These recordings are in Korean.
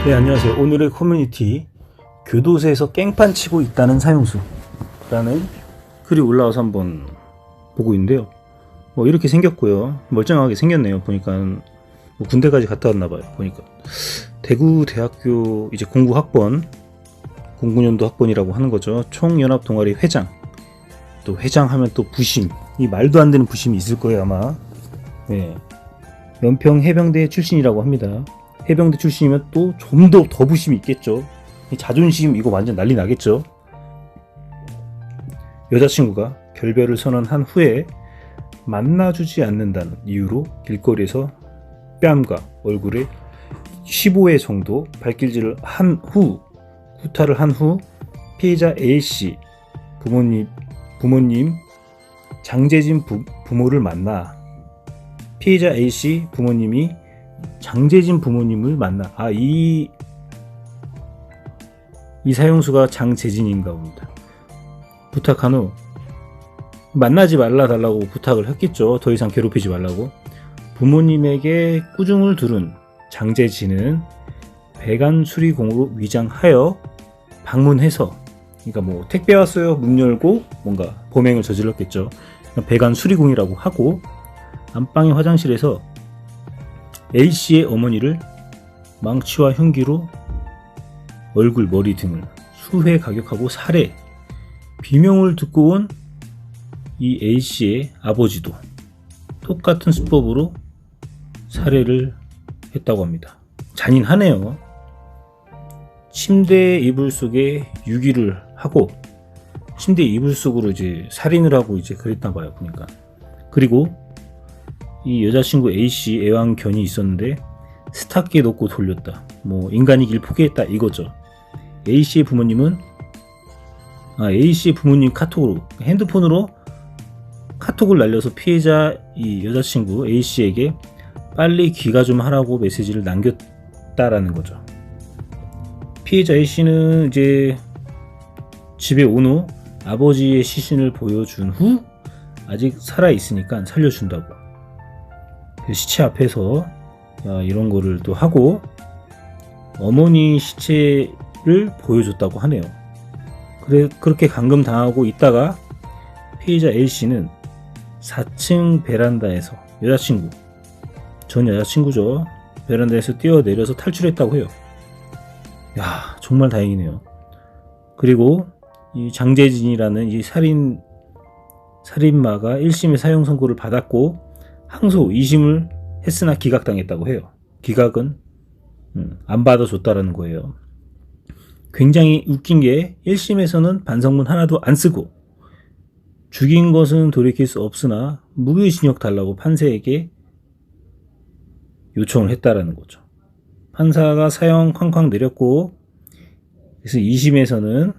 네, 안녕하세요. 오늘의 커뮤니티 교도소에서 깽판 치고 있다는 사형수라는 글이 올라와서 한번 보고 있는데요. 뭐 이렇게 생겼고요. 멀쩡하게 생겼네요. 보니까 뭐 군대까지 갔다 왔나 봐요. 보니까 대구 대학교 이제 09학번 09년도 학번이라고 하는 거죠. 총연합 동아리 회장. 또 회장 하면 또 부심, 이 말도 안 되는 부심이 있을 거예요 아마. 네. 연평 해병대 출신이라고 합니다. 해병대 출신이면 또 좀 더 부심이 있겠죠. 자존심 이거 완전 난리 나겠죠. 여자친구가 결별을 선언한 후에 만나주지 않는다는 이유로 길거리에서 뺨과 얼굴에 15회 정도 발길질을 한 후, 구타를 한 후 피해자 A씨 부모님 장재진 부모를 만나, 피해자 A씨 부모님이 장재진 부모님을 만나, 이 사형수가 장재진인가 봅니다. 부탁한 후 만나지 말라 달라고 부탁을 했겠죠. 더 이상 괴롭히지 말라고. 부모님에게 꾸중을 들은 장재진은 배관 수리공으로 위장하여 방문해서, 그러니까 뭐 택배 왔어요 문 열고 뭔가 범행을 저질렀겠죠. 배관 수리공이라고 하고 안방의 화장실에서 A씨의 어머니를 망치와 흉기로 얼굴, 머리 등을 수회 가격하고 살해. 비명을 듣고 온 이 A씨의 아버지도 똑같은 수법으로 살해를 했다고 합니다. 잔인하네요. 침대 이불 속에 유기를 하고 침대 이불 속으로 이제 살인을 하고 이제 그랬나 봐요, 보니까. 그리고 이 여자친구 A씨 애완견이 있었는데 스타키에 넣고 돌렸다. 뭐 인간이길 포기했다 이거죠. A씨의 부모님은 A씨의 부모님 카톡으로, 핸드폰으로 카톡을 날려서 피해자 이 여자친구 A씨에게 빨리 귀가 좀 하라고 메시지를 남겼다라는 거죠. 피해자 A씨는 이제 집에 온 후 아버지의 시신을 보여준 후 아직 살아있으니까 살려준다고 시체 앞에서 이런 거를 또 하고 어머니 시체를 보여줬다고 하네요. 그렇게 감금당하고 있다가 피해자 A씨는 4층 베란다에서 전 여자친구죠. 베란다에서 뛰어내려서 탈출했다고 해요. 야, 정말 다행이네요. 그리고 이 장재진이라는 이 살인마가 1심의 사형 선고를 받았고 항소 2심을 했으나 기각당했다고 해요. 기각은 안 받아줬다라는 거예요. 굉장히 웃긴 게 1심에서는 반성문 하나도 안 쓰고 죽인 것은 돌이킬 수 없으나 무기징역 달라고 판사에게 요청을 했다라는 거죠. 판사가 사형 쾅쾅 내렸고, 그래서 2심에서는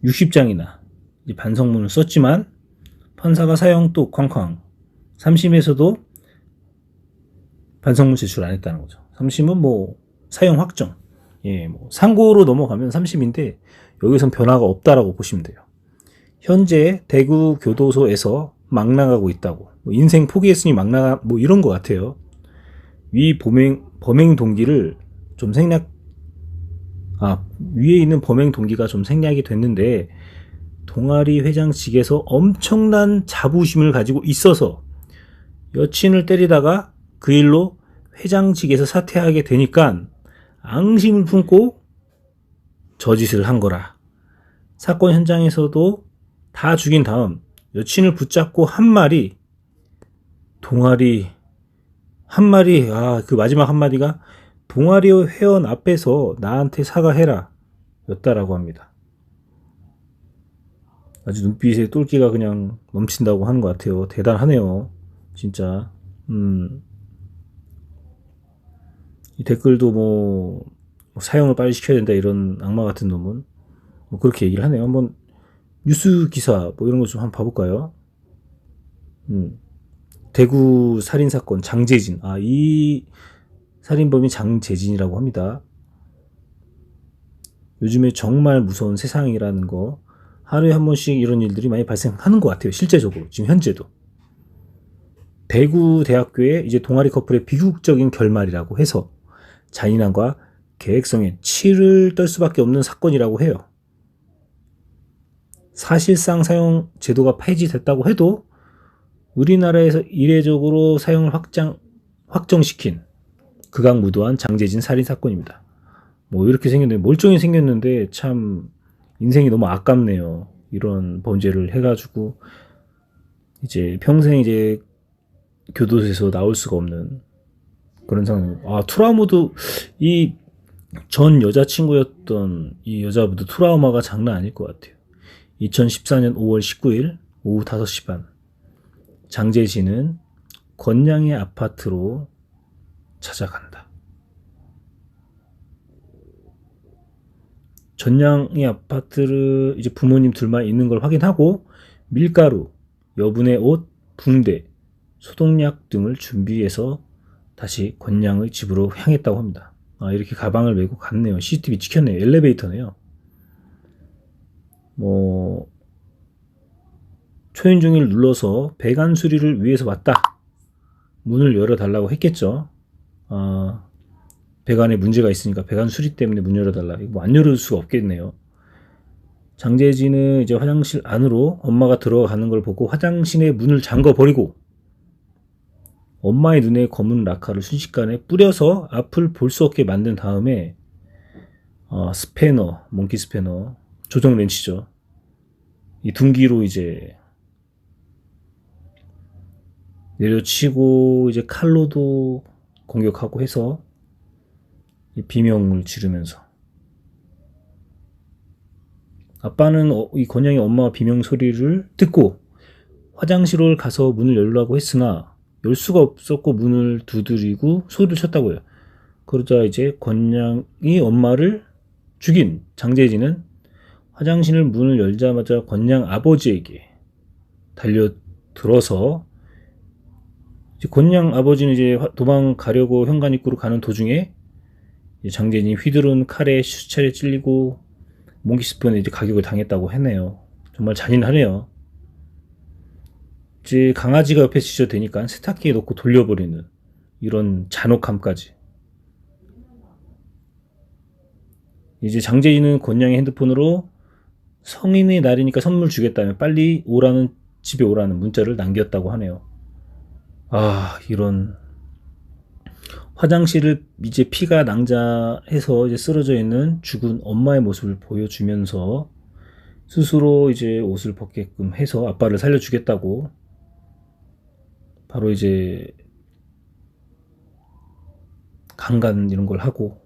60장이나 반성문을 썼지만 판사가 사형 또 쾅쾅. 3심에서도 반성문 제출 안 했다는 거죠. 3심은 뭐 사형 확정. 뭐 상고로 넘어가면 3심인데 여기선 변화가 없다라고 보시면 돼요. 현재 대구 교도소에서 막 나가고 있다고. 뭐 인생 포기했으니 막 나가, 뭐 이런 것 같아요. 위 범행 동기를 좀 위에 있는 범행 동기가 좀 생략이 됐는데 동아리 회장 측에서 엄청난 자부심을 가지고 있어서 여친을 때리다가 그 일로 회장 측에서 사퇴하게 되니까 앙심을 품고 저짓을 한 거라. 사건 현장에서도 다 죽인 다음 여친을 붙잡고 한 말이 그 마지막 한마디가 동아리 회원 앞에서 나한테 사과해라 였다라고 합니다. 아주 눈빛에 똘끼가 그냥 넘친다고 하는 것 같아요. 대단하네요 진짜. 이 댓글도 뭐 사형을 빨리 시켜야 된다 이런 악마 같은 놈은 뭐 그렇게 얘기를 하네요. 한번 뉴스 기사 뭐 이런 거 좀 한번 봐볼까요? 대구 살인사건 장재진, 이 살인범이 장재진이라고 합니다. 요즘에 정말 무서운 세상이라는 거, 하루에 한 번씩 이런 일들이 많이 발생하는 것 같아요. 실제적으로 지금 현재도 대구 대학교의 이제 동아리 커플의 비극적인 결말이라고 해서 잔인함과 계획성에 치를 떨 수밖에 없는 사건이라고 해요. 사실상 사용 제도가 폐지됐다고 해도 우리나라에서 이례적으로 사용을 확정시킨 극악무도한 장제진 살인사건입니다. 뭐 이렇게 생겼는데, 멀쩡히 생겼는데 참 인생이 너무 아깝네요. 이런 범죄를 해가지고 이제 평생 이제 교도소에서 나올 수가 없는 그런 상황. 트라우마도, 이 전 여자친구였던 이 여자분도 트라우마가 장난 아닐 것 같아요. 2014년 5월 19일 오후 5시 반, 장제진은 건양의 아파트로 찾아간다. 전양의 아파트를 이제 부모님 둘만 있는 걸 확인하고 밀가루, 여분의 옷, 붕대, 소독약 등을 준비해서 다시 건양의 집으로 향했다고 합니다. 이렇게 가방을 메고 갔네요. CCTV 찍혔네요. 엘리베이터네요. 초인종을 눌러서 배관 수리를 위해서 왔다. 문을 열어달라고 했겠죠. 배관에 문제가 있으니까 배관 수리 때문에 문 열어달라. 이거 안 열을 수가 없겠네요. 장제진은 이제 화장실 안으로 엄마가 들어가는 걸 보고 화장실의 문을 잠궈버리고 엄마의 눈에 검은 라카를 순식간에 뿌려서 앞을 볼 수 없게 만든 다음에 스패너, 몽키 스패너, 조정 렌치죠. 이 둔기로 이제 내려치고 이제 칼로도 공격하고 해서 이 비명을 지르면서, 아빠는 이 건양의 엄마가 비명 소리를 듣고 화장실을 가서 문을 열라고 했으나 열 수가 없었고 문을 두드리고 소리를 쳤다고요. 그러자 이제 건양이 엄마를 죽인 장제진은 화장실 문을 열자마자 건양 아버지에게 달려들어서, 건양 아버지는 이제 도망가려고 현관 입구로 가는 도중에 장제진이 휘두른 칼에 수차례 찔리고 몽키스푼에 이제 가격을 당했다고 했네요. 정말 잔인하네요. 이제 강아지가 옆에 지저대니까 세탁기에 넣고 돌려버리는 이런 잔혹함까지. 이제 장제인은 건양의 핸드폰으로 성인의 날이니까 선물 주겠다며 빨리 오라는, 집에 오라는 문자를 남겼다고 하네요. 이런, 화장실을 이제 피가 낭자해서 이제 쓰러져 있는 죽은 엄마의 모습을 보여주면서 스스로 이제 옷을 벗게끔 해서 아빠를 살려주겠다고 바로 이제 강간 이런 걸 하고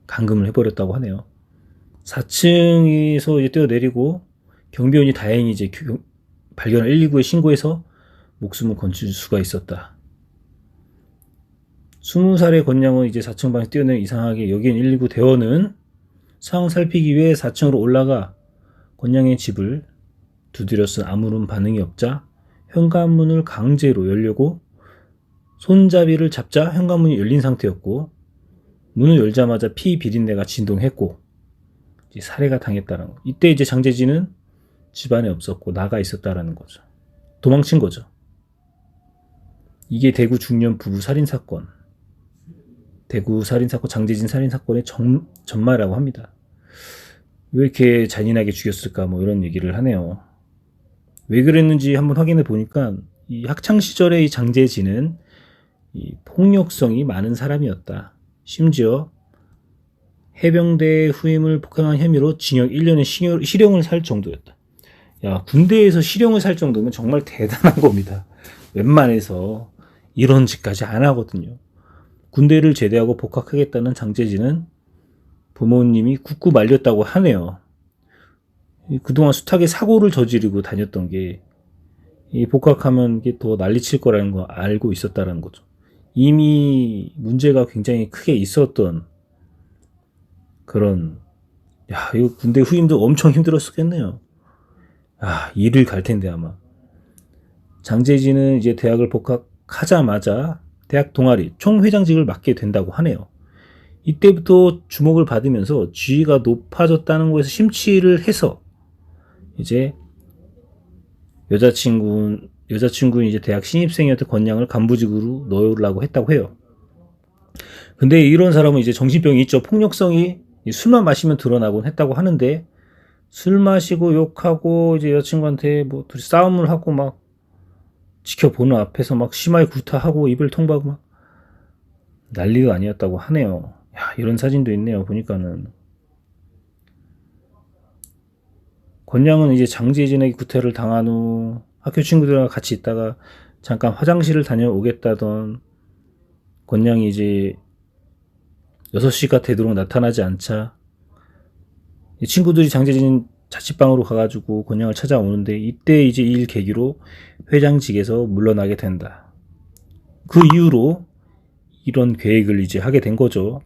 감금을 해버렸다고 하네요. 4층에서 이제 뛰어내리고 경비원이 다행히 이제 발견을 119에 신고해서 목숨을 건질 수가 있었다. 20살의 건양은 이제 4층 방에서 뛰어내려 이상하게 여기엔 119 대원은 상황 살피기 위해 4층으로 올라가 건양의 집을 두드렸으나 아무런 반응이 없자 현관문을 강제로 열려고 손잡이를 잡자 현관문이 열린 상태였고, 문을 열자마자 피 비린내가 진동했고 이제 살해가 당했다는 거. 이때 이제 장제진은 집안에 없었고 나가 있었다라는 거죠. 도망친 거죠. 이게 대구 중년 부부 살인사건, 대구 살인사건, 장제진 살인사건의 전말이라고 합니다. 왜 이렇게 잔인하게 죽였을까, 뭐 이런 얘기를 하네요. 왜 그랬는지 한번 확인해 보니까 이 학창시절의 이 장제진은 이 폭력성이 많은 사람이었다. 심지어 해병대 후임을 폭행한 혐의로 징역 1년의 실형을 살 정도였다. 야, 군대에서 실형을 살 정도면 정말 대단한 겁니다. 웬만해서 이런 짓까지 안 하거든요. 군대를 제대하고 복학하겠다는 장제진은 부모님이 굳고 말렸다고 하네요. 그동안 숱하게 사고를 저지르고 다녔던 게 이 복학하면 이게 더 난리칠 거라는 거 알고 있었다라는 거죠. 이미 문제가 굉장히 크게 있었던 그런, 이거 군대 후임도 엄청 힘들었었겠네요. 일을 갈 텐데 아마. 장제진은 이제 대학을 복학하자마자 대학 동아리 총회장직을 맡게 된다고 하네요. 이때부터 주목을 받으면서 지위가 높아졌다는 거에서 심취를 해서 이제 여자친구의 여자친구는 이제 대학 신입생이었던 권양을 간부직으로 넣으려고 했다고 해요. 근데 이런 사람은 이제 정신병이 있죠. 폭력성이 술만 마시면 드러나곤 했다고 하는데, 술 마시고 욕하고 이제 여자친구한테 뭐 둘이 싸움을 하고 막 지켜보는 앞에서 막 심하게 구타하고 이별 통보하고 막 난리가 아니었다고 하네요. 야, 이런 사진도 있네요. 보니까는 권양은 이제 장재진에게 구타를 당한 후 학교 친구들과 같이 있다가 잠깐 화장실을 다녀오겠다던 권양이 이제 6시가 되도록 나타나지 않자 친구들이 장재진 자취방으로 가가지고 권양을 찾아오는데, 이때 이제 이 일 계기로 회장직에서 물러나게 된다. 그 이후로 이런 계획을 이제 하게 된 거죠.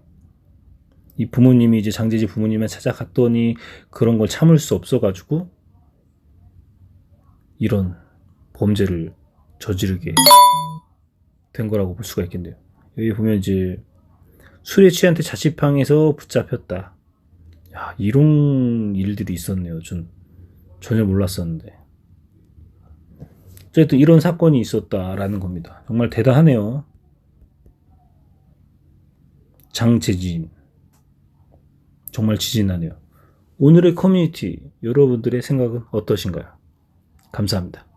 이 부모님이 이제 장재진 부모님을 찾아갔더니 그런 걸 참을 수 없어가지고 이런 범죄를 저지르게 된 거라고 볼 수가 있겠네요. 여기 보면 이제 술에 취한 채 자취방에서 붙잡혔다. 야, 이런 일들이 있었네요. 전 전혀 몰랐었는데. 어쨌든 이런 사건이 있었다라는 겁니다. 정말 대단하네요. 장재진. 정말 지진하네요. 오늘의 커뮤니티, 여러분들의 생각은 어떠신가요? 감사합니다.